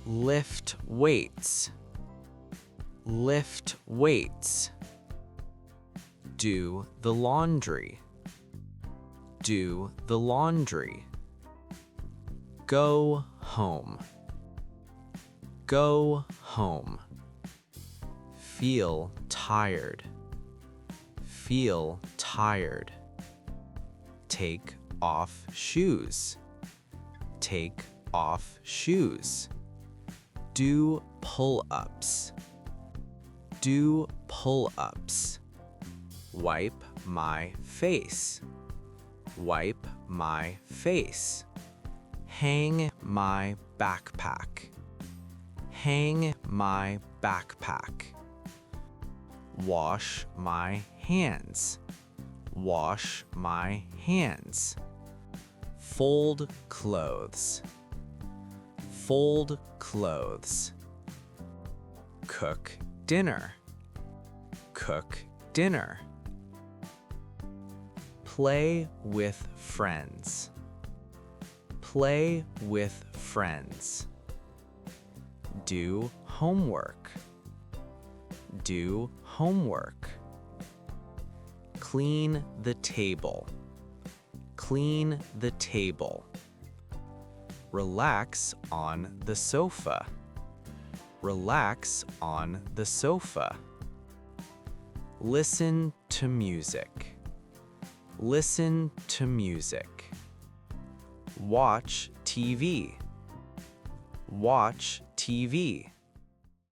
Lift weights. Lift weights. Do the laundry. Do the laundry. Go home. Go home. Feel tired. Feel tired. Take off shoes. Take off shoes. Do pull-ups. Do pull-ups. Wipe my face. Wipe my face. Hang my backpack. Hang my backpack. Wash my hands. Wash my hands. Fold clothes. Fold clothes. Cook dinner. Cook dinner. Play with friends. Play with friends. Do homework. Do homework. Clean the table. Clean the table. Relax on the sofa. Relax on the sofa. Listen to music. Listen to music. Watch TV. Watch TV.